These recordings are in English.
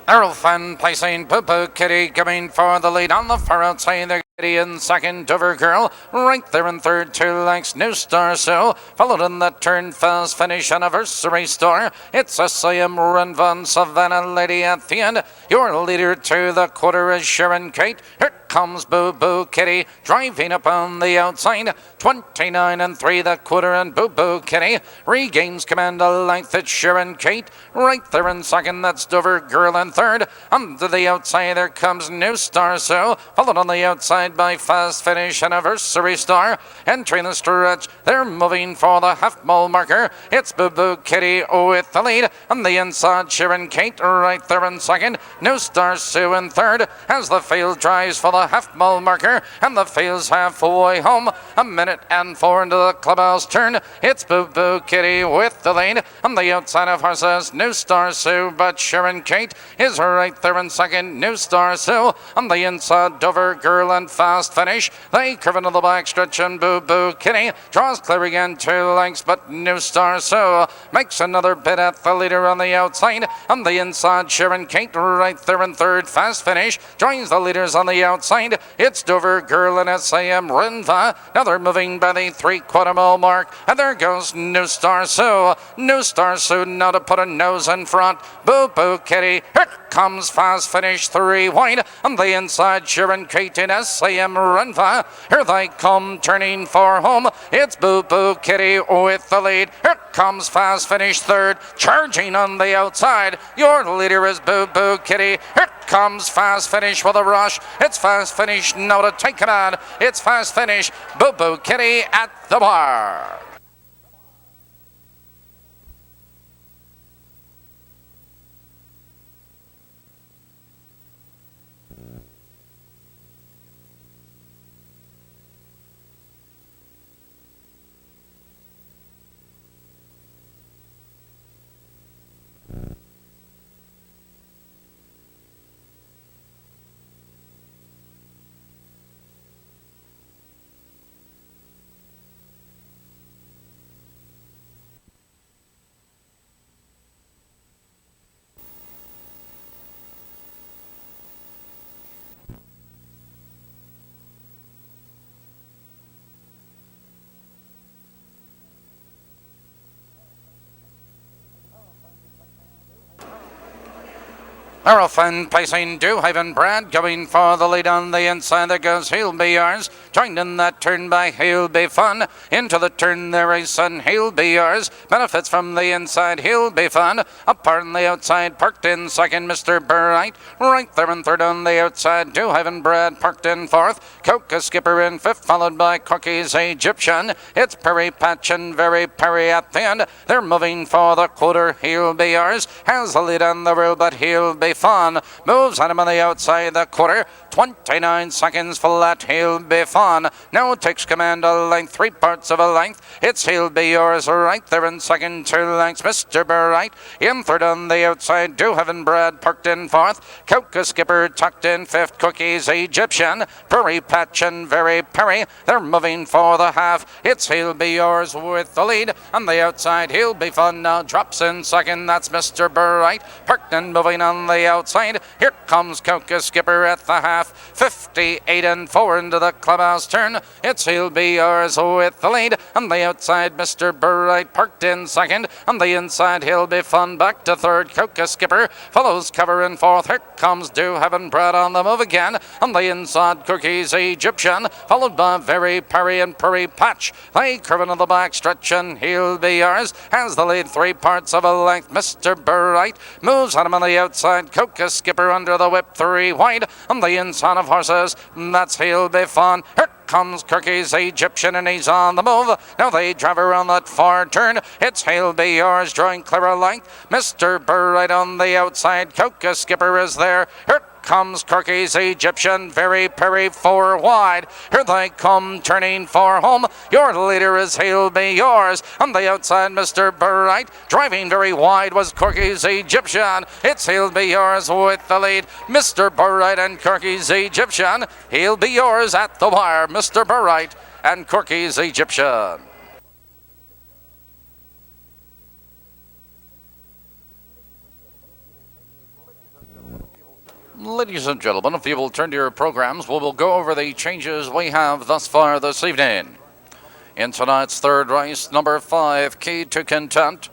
Earlfan placing Boo Boo Kitty coming for the lead on the far outside. They're Kitty in second, Dover Girl right there in third, 2 lengths. New Star So followed in that turn, fast finish Anniversary Star. It's S.A.M. Run Von Savannah Lady at the end. Your leader to the quarter is Sharon Kate. Here comes Boo Boo Kitty driving up on the outside. 29 and 3 the quarter, and Boo Boo Kitty regains command a length. It's Sharon Kate right there in second. That's Dover Girl in third. Onto the outside there comes New Star So followed on the outside by Fast Finish Anniversary Star. Entering the stretch, they're moving for the half-mile marker. It's Boo Boo Kitty with the lead. On the inside, Sharon Kate right there in second. New Star Sue in third as the field drives for the half-mile marker. And the field's halfway home. A minute and 4 into the clubhouse turn. It's Boo Boo Kitty with the lead. On the outside of horses, New Star Sue, but Sharon Kate is right there in second. New Star Sue on the inside, Dover Girl and Fast Finish. They curve into the back stretch, and Boo Boo Kitty draws clear again, 2 lengths, but New Star So makes another bid at the leader on the outside. On the inside, Sharon Kate right there in third. Fast Finish joins the leaders on the outside. It's Dover Girl and S.A.M. Rinva. Now they're moving by the 3/4 mile mark, and there goes New Star So. New Star So now to put a nose in front. Boo Boo Kitty. Here comes Fast Finish 3 wide. On the inside, Sharon Kate and S.A.M. Rinva. Here they come turning for home. It's Boo Boo Kitty with the lead. Here comes Fast Finish third, charging on the outside. Your leader is Boo Boo Kitty. Here comes Fast Finish with a rush. It's Fast Finish now to take it on. It's Fast Finish, Boo Boo Kitty at the bar. Earlfan placing Dewhaven Brad going for the lead on the inside. There goes He'll Be Yours. Joined in that turn by He'll Be Fun. Into the turn there is Sun He'll Be Yours. Benefits from the inside, He'll Be Fun. Up on the outside, parked in second, Mr. Bright. Right there in third on the outside, Dewhaven Brad parked in fourth. Coca Skipper in fifth, followed by Cookie's Egyptian. It's Perry Patch and Very Perry at the end. They're moving for the quarter. He'll Be Yours has the lead on the road, but He'll Be Fun moves on him on the outside the quarter. 29 seconds flat. He'll Be Fun now takes command a length, 3 parts of a length. It's He'll Be Yours right there in second, 2 lengths. Mr. Bright in third on the outside. Dewhaven Brad parked in fourth. Coca Skipper tucked in fifth. Cookies Egyptian, Perry Patch and Very Perry. They're moving for the half. It's He'll Be Yours with the lead on the outside. He'll Be Fun now drops in second. That's Mr. Bright parked and moving on the outside. Here comes Coca Skipper at the half. 58 and 4 into the clubhouse turn. It's He'll Be Yours with the lead on the outside. Mr. Bright parked in second. On the inside, He'll Be Fun back to third. Coca Skipper follows cover in fourth. Here comes Dewhaven Brad on the move again. On the inside, Cookies Egyptian, followed by Very Perry and Perry Patch. They curve into the back stretch, and He'll Be Yours has the lead, 3 parts of a length. Mr. Bright moves on him on the outside. Coca Skipper under the whip, 3 wide. On the inside of horses, that's He'll Be Fun. Here comes Cookies Egyptian, and he's on the move. Now they drive around that far turn. It's He'll Be Yours drawing clear a length. Mr. Bright on the outside. Coca Skipper is there. Here comes Cookies Egyptian, Very Perry 4 wide. Here they come turning for home. Your leader is He'll Be Yours. On the outside, Mr. Bright driving very wide was Cookies Egyptian. It's He'll Be Yours with the lead. Mr. Bright and Cookies Egyptian. He'll Be Yours at the wire. Mr. Bright and Cookies Egyptian. Ladies and gentlemen, if you will turn to your programs, we will go over the changes we have thus far this evening. In tonight's third race, number 5, Key to Content.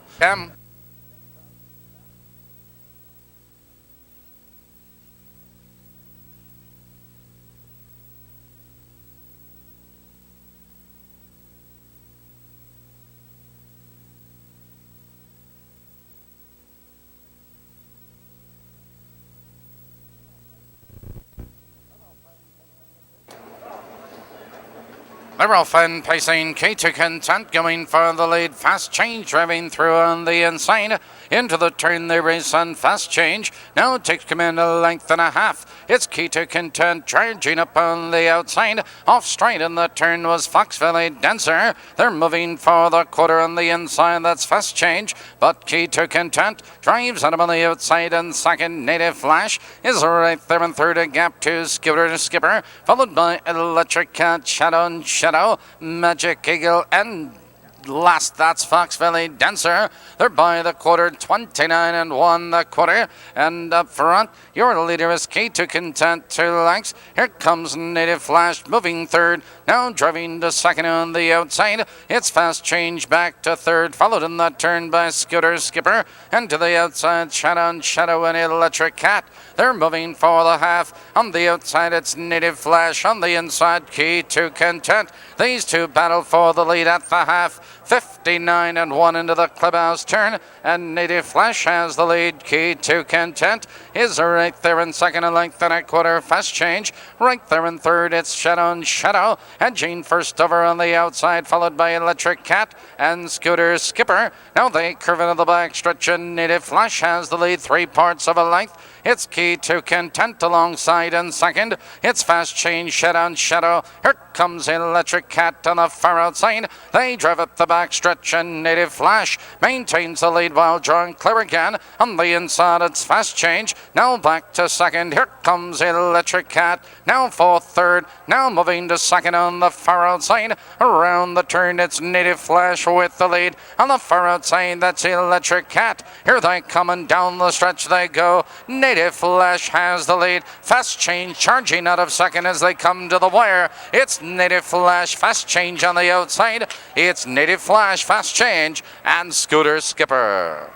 They're off and pacing, Key to Content going for the lead. Fast Change driving through on the inside. Into the turn they race on Fast Change. Now takes command a length and a half. It's Key to Content charging up on the outside. Off straight in the turn was Fox Valley Dancer. They're moving for the quarter on the inside. That's Fast Change. But Key to Content drives out on the outside. And second, Native Flash is right there in third. A gap to Skipper. Followed by Electric Cat, Shadow and Shadow, Magic Eagle, and last, that's Fox Valley Dancer. They're by the quarter, 29 and 1 the quarter. And up front, your leader is Key to Content, 2 lengths. Here comes Native Flash moving third. Now driving to second on the outside. It's Fast Change back to third, followed in that turn by Skipper. And to the outside, Shadow and Electric Cat. They're moving for the half. On the outside, it's Native Flash. On the inside, Key to Content. These two battle for the lead at the half. 59 and 1 into the clubhouse turn, and Native Flash has the lead. Key to Content is right there in second, a length and a quarter. Fast Change right there in third. It's Shadow, and Jean first over on the outside, followed by Electric Cat and Skipper. Now they curve into the back stretch, and Native Flash has the lead, 3 parts of a length. It's Key to Content alongside in second. It's Fast Change, Shadow. Here comes Electric Cat on the far outside. They drive up the back stretch, and Native Flash maintains the lead while drawing clear again. On the inside, it's Fast Change. Now back to second. Here comes Electric Cat. Now for third. Now moving to second on the far outside. Around the turn, it's Native Flash with the lead. On the far outside, that's Electric Cat. Here they come, and down the stretch they go. Native Flash has the lead. Fast Change charging out of second as they come to the wire. It's Native Flash, Fast Change on the outside. It's Native Flash, Fast Change, and Skipper.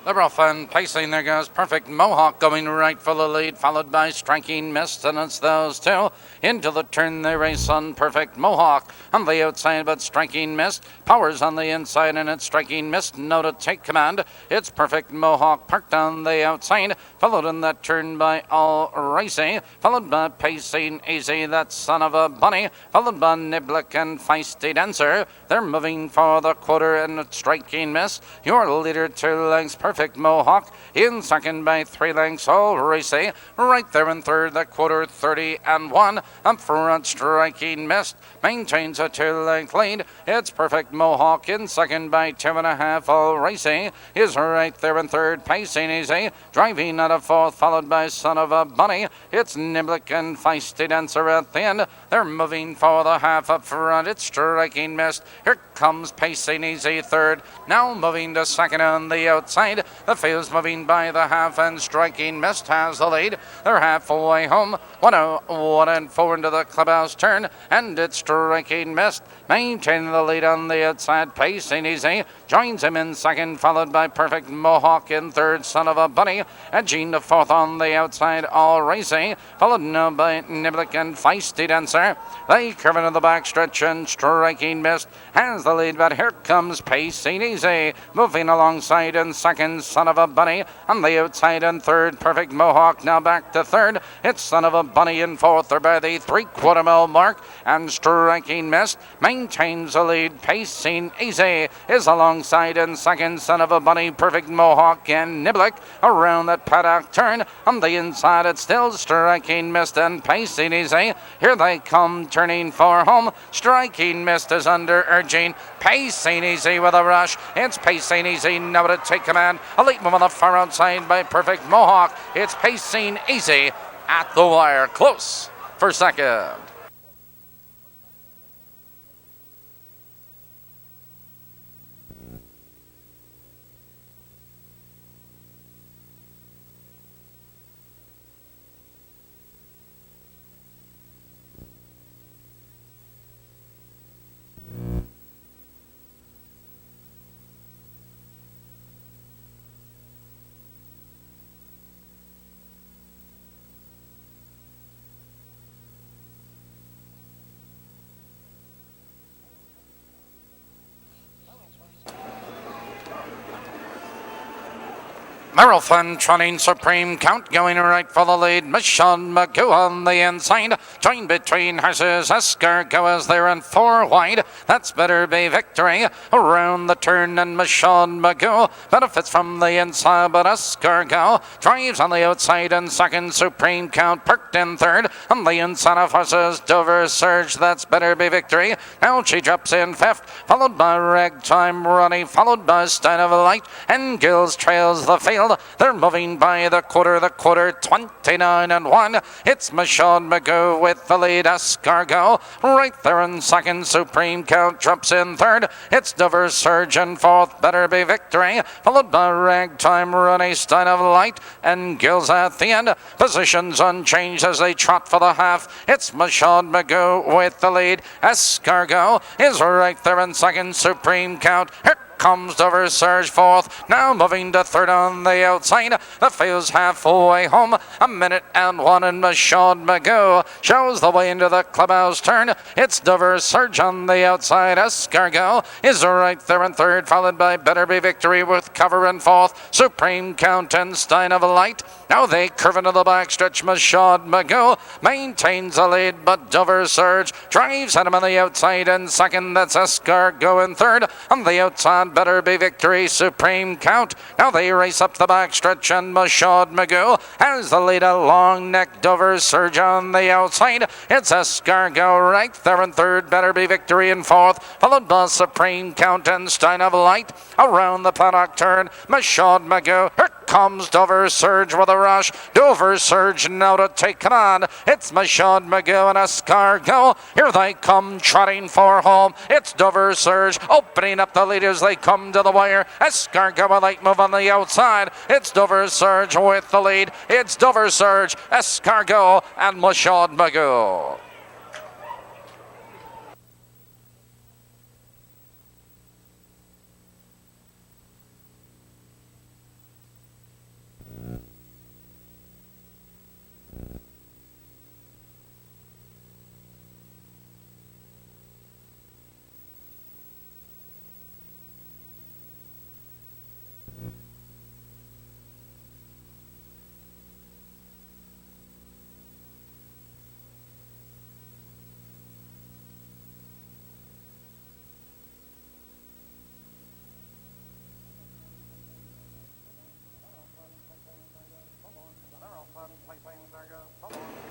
They're off and pacing. There goes Perfect Mohawk going right for the lead, followed by Striking Mist, and it's those two. Into the turn they race on Perfect Mohawk. On the outside, but Striking Mist. Powers on the inside, and it's Striking Mist. Now to take command. It's Perfect Mohawk parked on the outside, followed in that turn by All Racing, followed by Pacing Easy, that son of a bunny, followed by Niblick and Feisty Dancer. They're moving for the quarter, and it's Striking Mist. Your leader, 2 lengths, Perfect Mohawk. In second by 3 lengths, All Racing. Right there in third, the quarter, 30 and 1. Up front, Striking Mist maintains a 2-length lead. It's Perfect Mohawk in second by 2.5. All Racing is right there in third. Pacing Easy driving out of fourth, followed by Son of a Bunny. It's Niblick and Feisty Dancer at the end. They're moving for the half up front. It's Striking Mist. Here comes Pacing Easy third. Now moving to second on the outside. The field's moving by the half, and Striking Mist has the lead. They're halfway home. 101 and 4 into the clubhouse turn, and it's Striking Mist maintaining the lead on the outside. Pacing Easy joins him in second, followed by Perfect Mohawk in third. Son of a Bunny and Jean the fourth on the outside. All Racing followed now by Niblick and Feisty Dancer. They curve into the back stretch, and Striking Mist has the lead, but here comes Pacing Easy moving alongside in second. second, Son of a Bunny. On the outside in third, Perfect Mohawk now back to third. It's Son of a Bunny in fourth. They're by the 3/4 mile mark. And Striking Mist maintains the lead. Pacing Easy is alongside in second, Son of a Bunny, Perfect Mohawk, and Niblick around that paddock turn. On the inside, it's still Striking Mist and Pacing Easy. Here they come, turning for home. Striking Mist is under urging. Pacing Easy with a rush. It's Pacing Easy now to take command. A late move on the far outside by Perfect Mohawk. It's Pacing Easy at the wire, close for second. Merrillfun trotting Supreme Count going right for the lead. Michonne Magoo on the inside. Joined between horses. Escargot is there and 4 wide. That's Better Be Victory. Around the turn and Michonne Magoo benefits from the inside, but Escargot drives on the outside in second. Supreme Count perked in third. On the inside of horses, Dover Surge. That's Better Be Victory. Now she drops in fifth, followed by Ragtime Ronnie, followed by Stein of Light, and Gills trails the field. They're moving by the quarter, 29 and 1. It's Michonne Magoo with the lead. Escargot right there in second. Supreme Count drops in third. It's Dover Surge in fourth. Better Be Victory, followed by Ragtime Ronnie, Stein of Light, and Gills at the end. Positions unchanged as they trot for the half. It's Michonne Magoo with the lead. Escargot is right there in second. Supreme Count. Comes Dover Surge fourth, now moving to third on the outside. The field's halfway home, 1:01, and Michonne Magoo shows the way into the clubhouse turn. It's Dover Surge on the outside. Escargot is right there in third, followed by Better Be Victory with cover in fourth. Supreme Count and Stein of Light. Now they curve into the backstretch. Michonne Magoo maintains the lead, but Dover Surge drives at him on the outside in second. That's Escargot in third. On the outside, Better Be Victory, Supreme Count. Now they race up the backstretch, and Michonne Magoo has the lead. A long neck, Dover Surge on the outside. It's Escargot right there in third. Better Be Victory in fourth, followed by Supreme Count and Stein of Light. Around the paddock turn, Michonne Magoo. Here comes Dover Surge with a rush. Dover Surge now to take command. It's Michonne Magoo and Escargot. Here they come trotting for home. It's Dover Surge opening up the lead as they come to the wire. Escargot a light move on the outside. It's Dover Surge with the lead. It's Dover Surge, Escargot, and Michonne Magoo.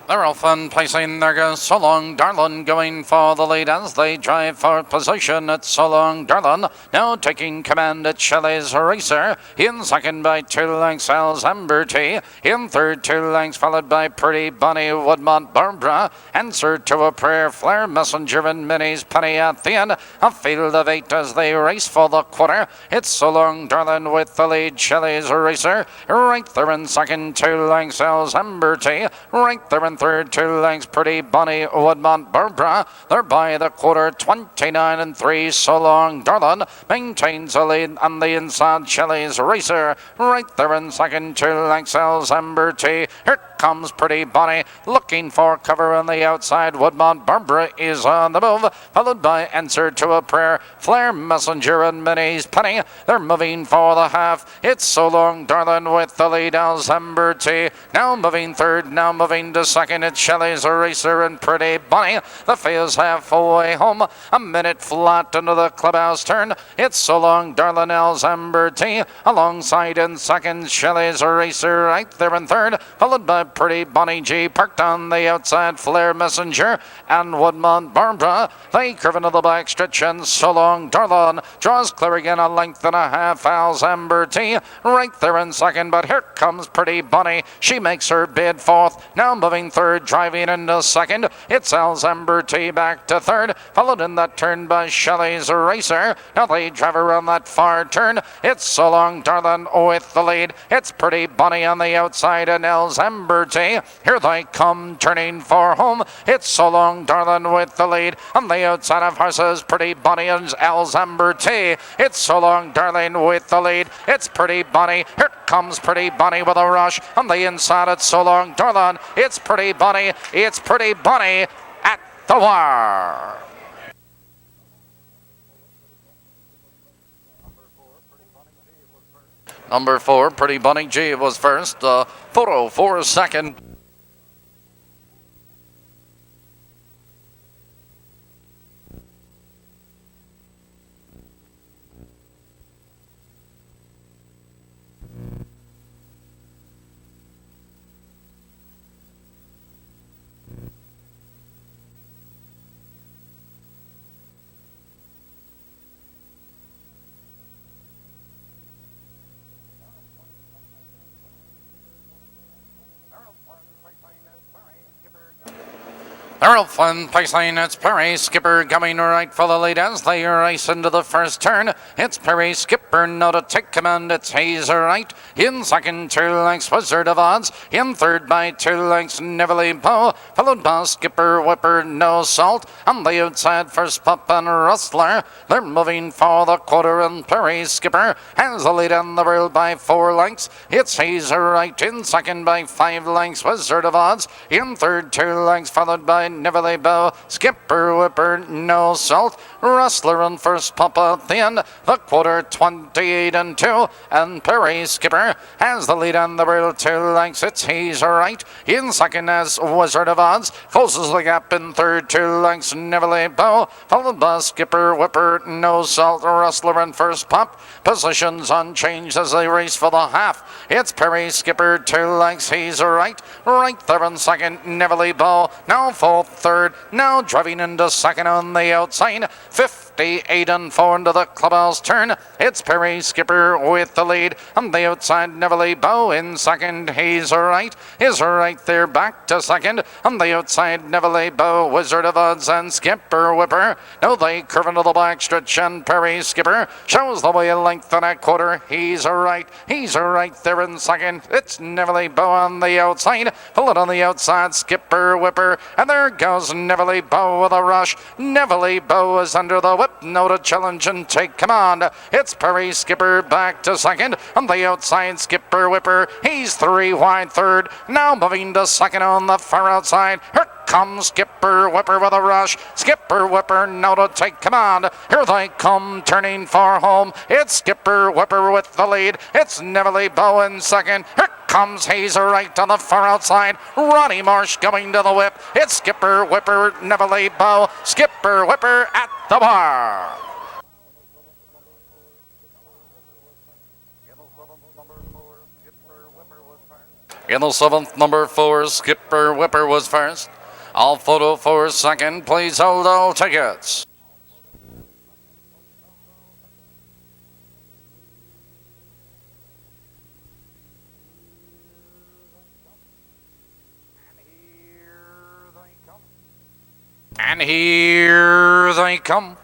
They're all fun placing there goes So Long Darlin going for the lead as they drive for position. It's So Long Darlin now taking command at Shelley's Racer. In second by 2 lengths Alzamberty. In third 2 lengths followed by Pretty Bunny Woodmont Barbara. Answer to a Prayer Flare Messenger and Minnie's Penny at the end. A field of 8 as they race for the quarter. It's So Long Darlin with the lead. Shelley's Racer right there in second 2 lengths Alzamberty. Right there in third 2 lengths Pretty Bunny Woodmont Barbara. They're by the quarter 29 and 3. So Long Darlin maintains the lead on the inside. Shelley's Racer right there in second 2 lengths Alzamberty. Here comes Pretty Bunny, looking for cover on the outside. Woodmont Barbara is on the move, followed by Answer to a Prayer, Flair Messenger, and Minnie's Penny. They're moving for the half. It's So Long Darling with the lead. Alzheimer T now moving third, now moving to second. It's Shelley's Eraser and Pretty Bunny. The field's halfway home, a minute flat into the clubhouse turn. It's So Long Darling, Alzheimer T alongside in second. Shelley's Eraser right there in third, followed by Pretty Bunny G, parked on the outside. Flair Messenger and Woodmont Barbara. They curve into the back stretch, and So Long Darling draws clear again, a length and a half. Alzheimer T right there in second, but here comes Pretty Bunny. She makes her bid fourth, now moving third, driving into second. It's Alzheimer T back to third, followed in that turn by Shelley's Racer. Now they drive around that far turn. It's So Long Darling with the lead. It's Pretty Bunny on the outside and Alzheimer T. Here they come turning for home. It's So Long Darling with the lead. On the outside of horses, Pretty Bunny and Alzheimer T. It's So Long Darling with the lead. It's Pretty Bunny. Here comes Pretty Bunny with a rush. On the inside, it's So Long Darling. It's Pretty Bunny. It's Pretty Bunny at the wire. Number 4, Pretty Bunny G was first. Photo for second. Earl Flynn placing it's Perry Skipper coming right for the lead as they race into the first turn. It's Perry Skipper now to take command. It's Hazer right in second, 2 lengths Wizard of Odds. In third by 2 lengths Neverly Bow, followed by Skipper Whipper No Salt. On the outside first Pup and Rustler. They're moving for the quarter and Perry Skipper has the lead on the rail by 4 lengths. It's Hazer right in second by 5 lengths Wizard of Odds. In third 2 lengths followed by Neverly Bow, Skipper Whipper No Salt, Rustler and first Pup at the end. The quarter 28 and 2, and Perry Skipper has the lead on the rail 2 lengths. It's Hazer right in second as Wizard of Odds, closes the gap in third 2 lengths Neverly Bow, followed by Skipper Whipper No Salt, Rustler and first Pup. Positions unchanged as they race for the half. It's Perry Skipper 2 lengths Hazer right there in second Neverly Bow, now fourth, third, now driving into second on the outside. 58 and 4 into the clubhouse turn. It's Perry Skipper with the lead. On the outside, Neverly Bow in second. Hazer right is right there back to second. On the outside, Neverly Bow, Wizard of Odds and Skipper Whipper. Now they curve into the back stretch, and Perry Skipper shows the way a length and a quarter. He's right there in second. It's Neverly Bow on the outside. Followed on the outside, Skipper Whipper. And there goes Neverly Bow with a rush. Neverly Bow is under the whip. No to challenge and take command. It's Perry Skipper back to second. On the outside, Skipper Whipper. He's 3 wide third. Now moving to second on the far outside. Here comes Skipper Whipper with a rush. Skipper Whipper now to take command. Here they come turning for home. It's Skipper Whipper with the lead. It's Neverly Bow in second. Here comes Hazer right on the far outside. Ronnie Marsh going to the whip. It's Skipper Whipper, Neverly Bow. Skipper Whipper at the bar. In the 7th, number 4, Skipper Whipper was first. All photo for second. Please hold all tickets. And here they come.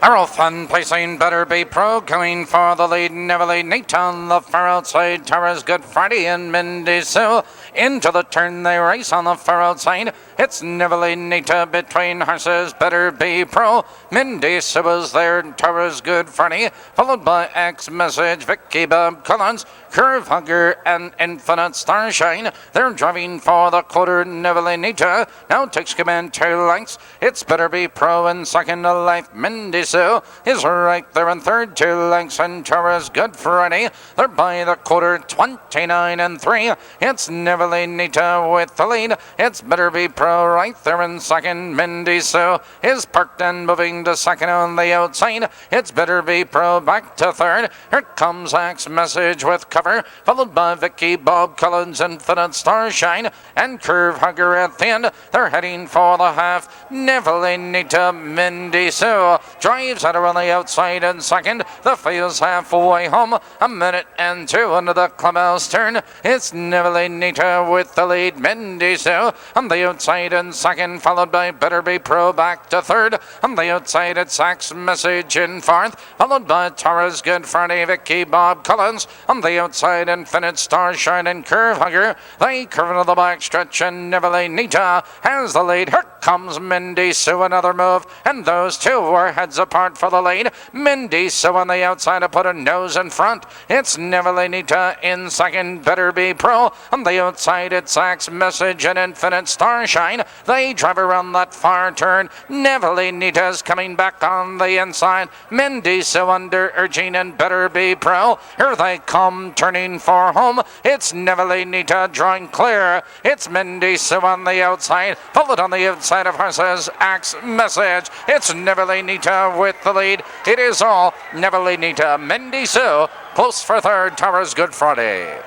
Arrow Fun placing Better Be Pro, going for the lead. Neverly Neat on the far outside. Tara's Good Friday and Mindy Sue. Into the turn they race on the far outside. It's Neverly Nita between horses. Better Be Pro. Mindy Sue is there. Tara's Good Friday, followed by X Message, Vicky Bob Collins, Curve Hugger, and Infinite Starshine. They're driving for the quarter. Neverly Nita now takes command 2 lengths. It's Better Be Pro in second to life. Mindy Sue is right there in third, 2 lengths, and Tara's Good Friday. They're by the quarter, 29 and 3. It's Neverly Nita with the lead. It's Better Be Pro right there in second. Mindy Sue is parked and moving to second on the outside. It's Better Be Pro back to third. Here comes Axe Message with cover, followed by Vicky Bob Collins, Infinite Starshine, and Curve Hugger at the end. They're heading for the half. Neverly Nita, Mindy Sue drives at her on the outside in second. The field's halfway home. A minute and 2 into the clubhouse turn. It's Neverly Nita with the lead. Mindy Sue on the outside in second, followed by Better Be Pro back to third. On the outside, it's Axe Message in fourth, followed by Tara's Good Friday, Vicky Bob Collins. On the outside, Infinite Starshine and Curve Hugger. They curve into the back stretch, and Neverly Nita has the lead. Here comes Mindy Sue, another move, and those two were heads apart for the lead. Mindy Sue on the outside to put a nose in front. It's Neverly Nita in second, Better Be Pro. On the outside, it's Axe Message and Infinite Starshine. They drive around that far turn. Neverly Nita's coming back on the inside. Mindy Sue under urging and Better Be Pro. Here they come, turning for home. It's Neverly Nita drawing clear. It's Mindy Sue on the outside, followed on the outside of horses, Axe Message. It's Neverly Nita with the lead. It is all Neverly Nita. Mindy Sue close for third. Tara's Good Friday.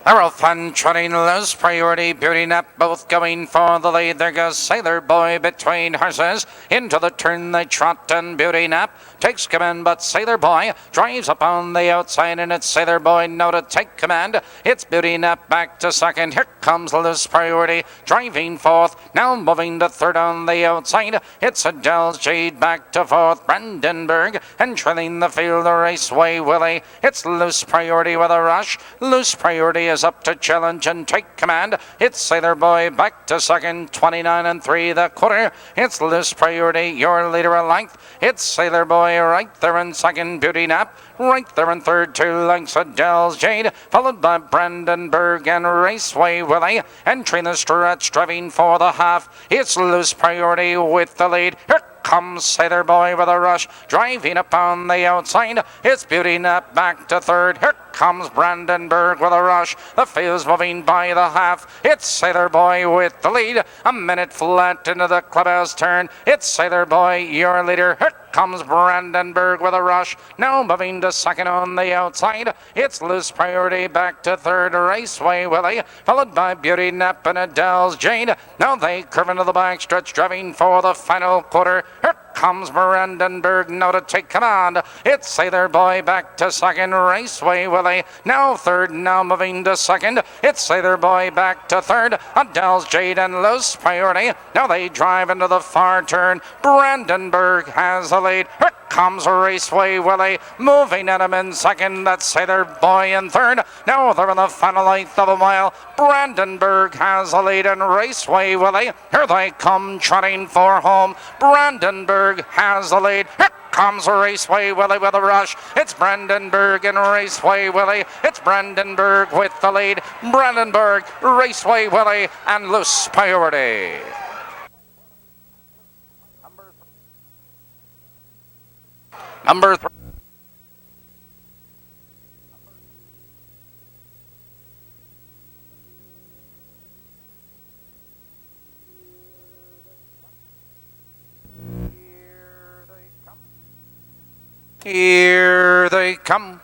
Arrow Fun trotting loose, Priority, Beauty Nap, both going for the lead. There goes Sailor Boy between horses. Into the turn they trot, and Beauty Nap takes command, but Sailor Boy drives up on the outside, and it's Sailor Boy now to take command. It's Beauty Nap back to second. Here comes Loose Priority driving fourth, now moving to third on the outside. It's Adele's Jade back to fourth. Brandenburg and trailing the field, the Raceway Willie. It's Loose Priority with a rush. Loose Priority is up to challenge and take command. It's Sailor Boy back to second, 29 and 3 the quarter. It's Loose Priority, your leader a length. It's Sailor Boy right there in second, Beauty Nap right there in third, 2 lengths Adele's Jade, followed by Brandenburg and Raceway Willie. Entering the stretch, driving for the half. It's Loose Priority with the lead. Here comes Sailor Boy with a rush, driving up on the outside. It's Beauty Nap back to third. Here comes Brandenburg with a rush. The field's moving by the half. It's Sailor Boy with the lead. A minute flat into the clubhouse turn. It's Sailor Boy, your leader. Here comes Brandenburg with a rush. Now moving to second on the outside. It's Loose Priority back to third, Raceway Willie, followed by Beauty Nap and Adele's Jade. Now they curve into the back stretch, driving for the final quarter. Here comes Brandenburg now to take command. It's Sailor Boy back to second, Raceway Willie now third, now moving to second. It's Sailor Boy back to third, Adele's Jade and Loose Priority. Now they drive into the far turn. Brandenburg has the lead. Here comes Raceway Willie, moving at him in second. That's Sailor Boy in third. Now they're in the final eighth of a mile. Brandenburg has the lead, and Raceway Willie, here they come trotting for home. Brandenburg has the lead. Here comes Raceway Willie with a rush. It's Brandenburg and Raceway Willie. It's Brandenburg with the lead. Brandenburg, Raceway Willie, and Loose Priority. Number 3. Here they come.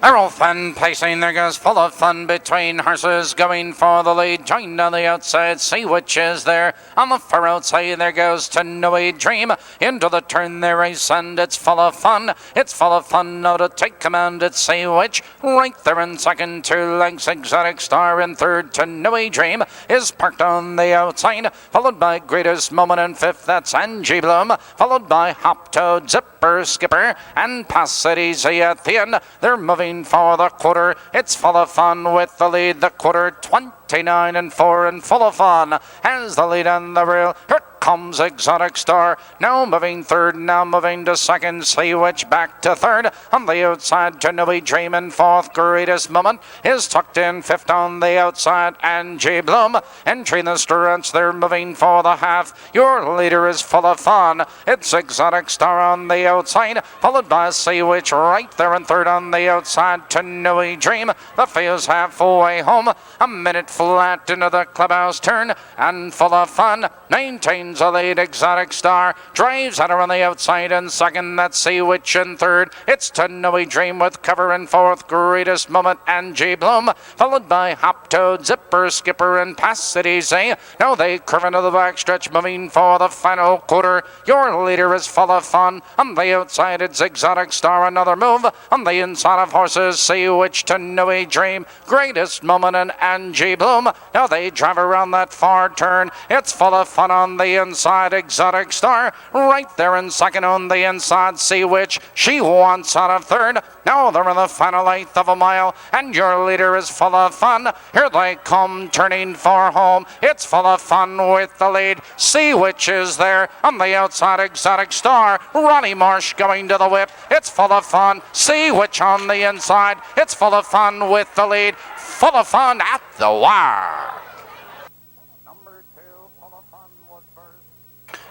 They're all fun pacing, there goes full of fun between horses going for the lead. Joined on the outside, see which is there. On the far outside, there goes To Know a Dream. Into the turn they race, and it's full of fun. It's full of fun now to take command at See Which. Right there in second, 2 lengths, Exotic Star. In third, To Know a Dream is parked on the outside. Followed by Greatest Moment in fifth, that's Angie Bloom. Followed by Hop Toad, Zipper, Skipper, and Pass It Easy at the end. They're moving for the quarter. It's full of fun with the lead. The quarter 29 and 4 and full of fun has the lead on the rail. Here comes Exotic Star, now moving third, now moving to second. See Which back to third. On the outside, To Know a Dream in fourth. Greatest Moment is tucked in fifth on the outside. Angie Bloom entering the stretch. They're moving for the half. Your leader is full of fun. It's Exotic Star on the outside, followed by See Which right there in third on the outside. To Know a Dream. The field's halfway home. A minute flat into the clubhouse turn, and full of fun maintains a lead. Exotic Star drives at her on the outside in second. That's See Which in third. It's To Know a Dream with cover in fourth. Greatest Moment, Angie Bloom, followed by Hop Toad, Zipper, Skipper, and Pass It Easy. Now they curve into the backstretch, moving for the final quarter. Your leader is full of fun. On the outside, it's Exotic Star. Another move on the inside of horses. See Which, To Know a Dream, Greatest Moment, and Angie Bloom. Now they drive around that far turn. It's full of fun on the inside. Exotic Star right there in second on the inside. See Which she wants out of third. Now they're in the final eighth of a mile, and your leader is full of fun. Here they come turning for home. It's full of fun with the lead. See Which is there on the outside. Exotic Star. Ronnie Marsh going to the whip. It's full of fun. See Which on the inside. It's full of fun with the lead. Full of fun at the wire.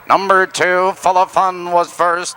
Number 2, Full of Fun was first.